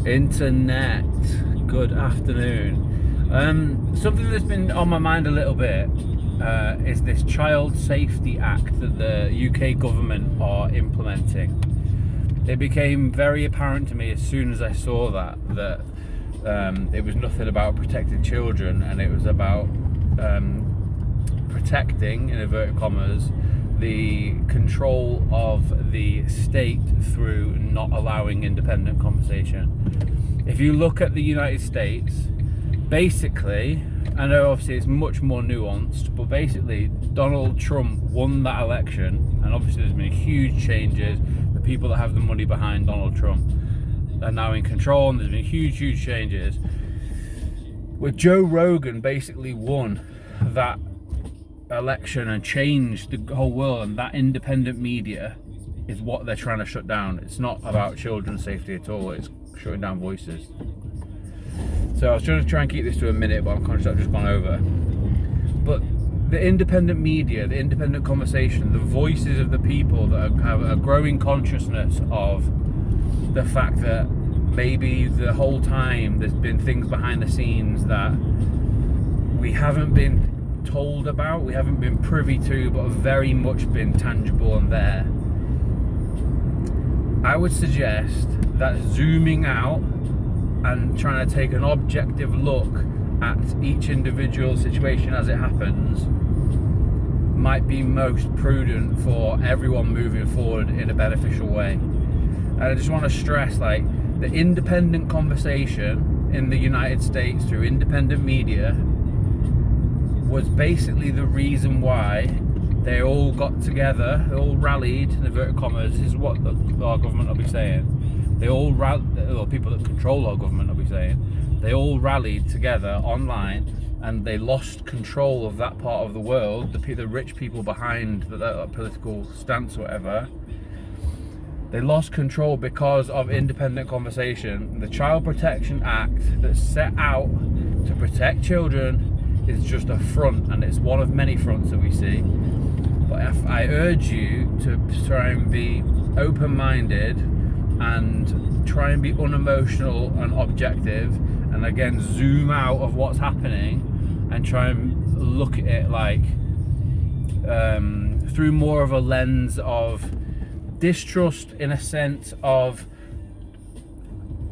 Internet, good afternoon. Something that's been on my mind a little bit is this Child Safety Act that the UK government are implementing. It became very apparent to me as soon as I saw that it was nothing about protecting children, and it was about protecting, in inverted commas, the control of the state through not allowing independent conversation. If you look at the United States, basically, I know obviously it's much more nuanced, but basically Donald Trump won that election, and obviously there's been huge changes. The people that have the money behind Donald Trump are now in control, and there's been huge changes. Where Joe Rogan basically won that election and changed the whole world, and that independent media is what they're trying to shut down. It's not about children's safety at all, it's shutting down voices. So I was trying to try and keep this to a minute, but I'm conscious I've just gone over. But the independent media, the independent conversation, the voices of the people that have a growing consciousness of the fact that maybe the whole time there's been things behind the scenes that we haven't been told about, we haven't been privy to, but have very much been tangible and there. I would suggest that zooming out and trying to take an objective look at each individual situation as it happens might be most prudent for everyone moving forward in a beneficial way. And I just want to stress, like, the independent conversation in the United States through independent media was basically the reason why they all got together, they all rallied, in inverted commas, this is what our government will be saying. They all people that control our government will be saying, they all rallied together online, and they lost control of that part of the world, the rich people behind that political stance or whatever. They lost control because of independent conversation. The Child Protection Act that's set out to protect children is just a front, and it's one of many fronts that we see. But I urge you to try and be open-minded and try and be unemotional and objective, and again zoom out of what's happening and try and look at it like through more of a lens of distrust, in a sense of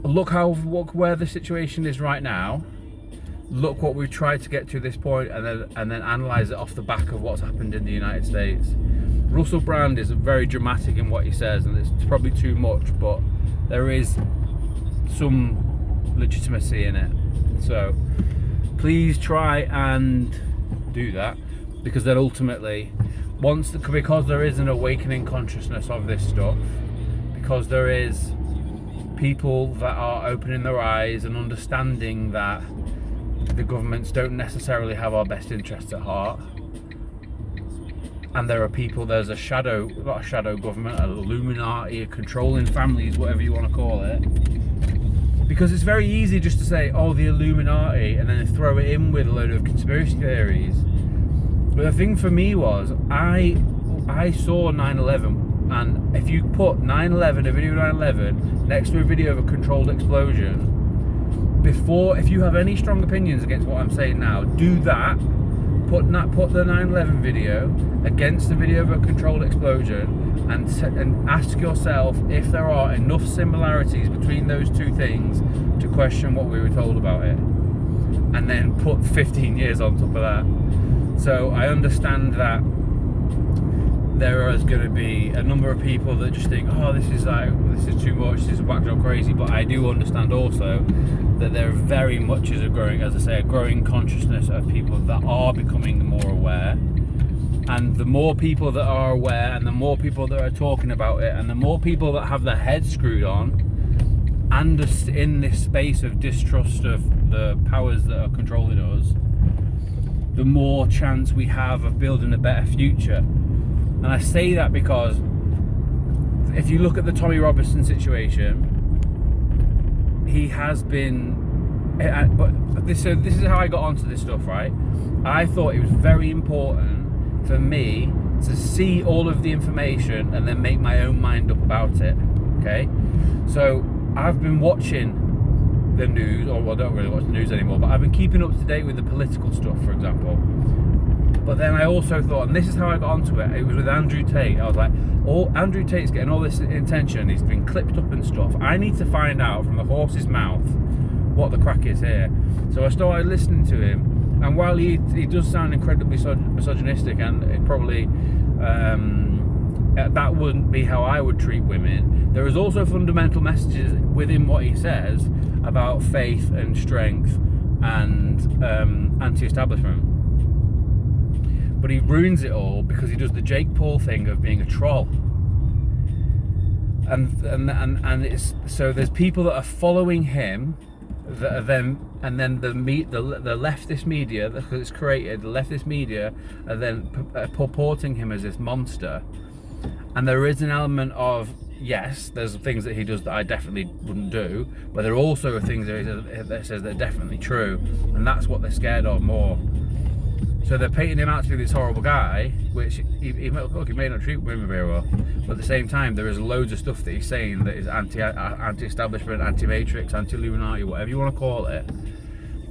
look where the situation is right now, look what we've tried to get to this point, and then analyze it off the back of what's happened in the United States. Russell Brand is very dramatic in what he says, and it's probably too much, but there is some legitimacy in it. So please try and do that, because then ultimately, because there is an awakening consciousness of this stuff, because there is people that are opening their eyes and understanding that the governments don't necessarily have our best interests at heart, and there's not a shadow government, an Illuminati, a controlling families, whatever you want to call it. Because it's very easy just to say, oh, the Illuminati, and then throw it in with a load of conspiracy theories. But the thing for me was, I saw 9/11, and if you put 9/11, a video of 9/11, next to a video of a controlled explosion, if you have any strong opinions against what I'm saying now, do that. Put the 9/11 video against the video of a controlled explosion, and ask yourself if there are enough similarities between those two things to question what we were told about it, and then put 15 years on top of that. So I understand that there is going to be a number of people that just think, oh, this is too much, this is whacked up crazy. But I do understand also that there very much is a growing consciousness of people that are becoming more aware. And the more people that are aware, and the more people that are talking about it, and the more people that have their heads screwed on, and in this space of distrust of the powers that are controlling us, the more chance we have of building a better future. And I say that because if you look at the Tommy Robinson situation, he has been, but this is how I got onto this stuff, right? I thought it was very important for me to see all of the information and then make my own mind up about it. Okay, so I've been watching the news, or I don't really watch the news anymore, but I've been keeping up to date with the political stuff, for example. But then I also thought, and this is how I got onto it, it was with Andrew Tate. I was like, oh, Andrew Tate's getting all this attention, he's been clipped up and stuff. I need to find out from the horse's mouth what the crack is here. So I started listening to him, and while he does sound incredibly misogynistic, and it probably that wouldn't be how I would treat women, there is also fundamental messages within what he says about faith and strength and anti-establishment. But he ruins it all because he does the Jake Paul thing of being a troll. And it's so there's people that are following him that are then, and then the leftist media that it's created, the leftist media are then purporting him as this monster. And there is an element of, yes, there's things that he does that I definitely wouldn't do, but there are also things that says that are definitely true, and that's what they're scared of more. So they're painting him out to be this horrible guy, which he may not treat women very well, but at the same time there is loads of stuff that he's saying that is anti-establishment, anti-matrix, anti-Illuminati, whatever you want to call it.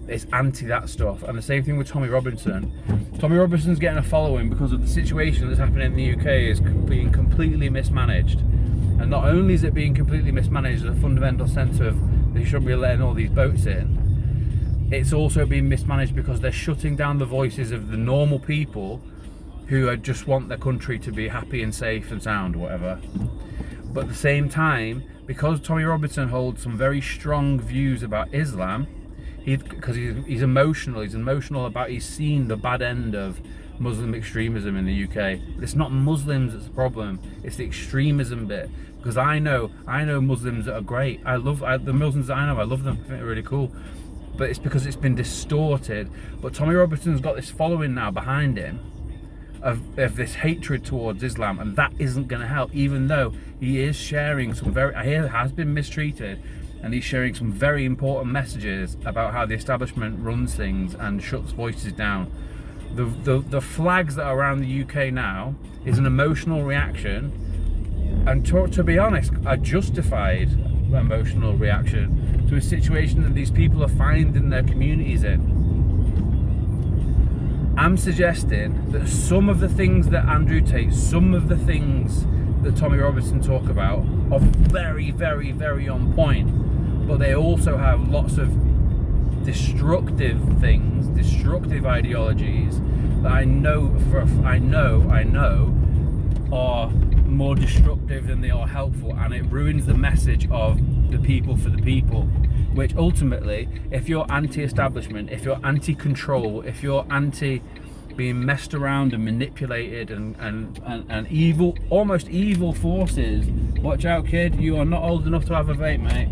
It's anti that stuff. And the same thing with Tommy Robinson. Tommy Robinson's getting a following because of the situation that's happening in the UK is being completely mismanaged. And not only is it being completely mismanaged in a fundamental sense of they shouldn't be letting all these boats in, it's also being mismanaged because they're shutting down the voices of the normal people who just want their country to be happy and safe and sound, whatever. But at the same time, because Tommy Robinson holds some very strong views about Islam, because he's emotional about, he's seen the bad end of Muslim extremism in the UK. It's not Muslims that's the problem, it's the extremism bit. Because I know Muslims that are great. The Muslims that I know, I love them, I think they're really cool. But it's because it's been distorted. But Tommy Robinson's got this following now behind him of this hatred towards Islam, and that isn't going to help, even though he is sharing he has been mistreated, and he's sharing some very important messages about how the establishment runs things and shuts voices down. The flags that are around the UK now is an emotional reaction, and to be honest, a justified emotional reaction to a situation that these people are finding their communities in. I'm suggesting that some of the things that Andrew Tate, some of the things that Tommy Robinson talk about are very, very, very on point, but they also have lots of destructive things, destructive ideologies that I know are more destructive than they are helpful, and it ruins the message of the people for the people, which ultimately, if you're anti-establishment, if you're anti-control, if you're anti being messed around and manipulated and evil, almost evil forces, watch out kid, you are not old enough to have a vape, mate.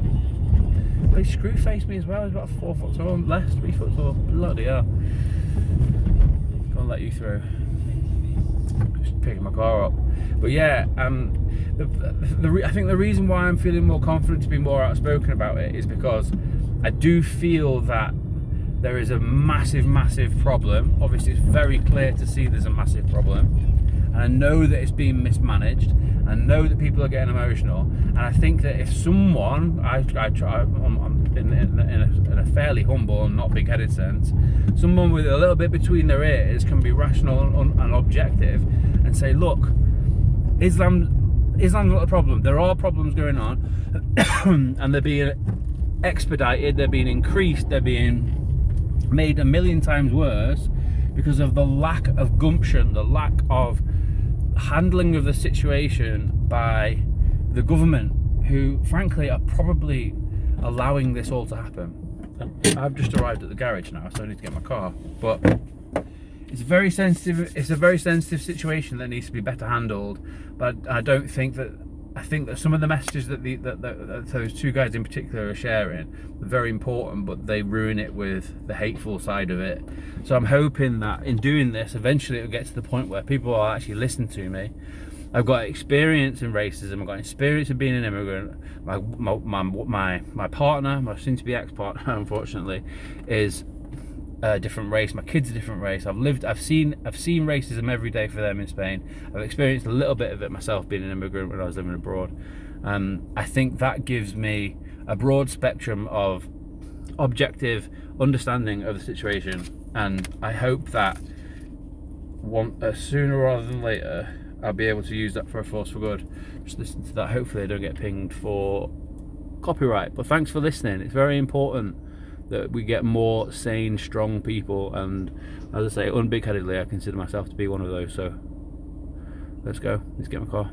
But he screw faced me as well, he's about 4 foot tall, less 3 foot tall, bloody hell. Gonna let you through. Just picking my car up. But yeah, I think the reason why I'm feeling more confident to be more outspoken about it is because I do feel that there is a massive, massive problem. Obviously, it's very clear to see there's a massive problem. And I know that it's being mismanaged. I know that people are getting emotional. And I think that if someone, I'm in a fairly humble and not big-headed sense, someone with a little bit between their ears can be rational and objective and say, look, Islam's not the problem. There are problems going on, and they're being expedited, they're being increased, they're being made a million times worse because of the lack of gumption, the lack of handling of the situation by the government, who frankly are probably allowing this all to happen. I've just arrived at the garage now, so I need to get my car, but it's very sensitive. It's a very sensitive situation that needs to be better handled. But I think that some of the messages that those two guys in particular are sharing are very important, but they ruin it with the hateful side of it. So I'm hoping that in doing this, eventually it'll get to the point where people will actually listen to me. I've got experience in racism. I've got experience of being an immigrant. My partner, my soon-to-be ex-partner, unfortunately, is a different race. My kid's a different race. I've seen racism every day for them in Spain. I've experienced a little bit of it myself being an immigrant when I was living abroad. I think that gives me a broad spectrum of objective understanding of the situation, and I hope that sooner rather than later I'll be able to use that for a force for good. Just listen to that. Hopefully I don't get pinged for copyright. But thanks for listening. It's very important that we get more sane, strong people, and as I say, unbig-headedly, I consider myself to be one of those. So let's go. Let's get my car.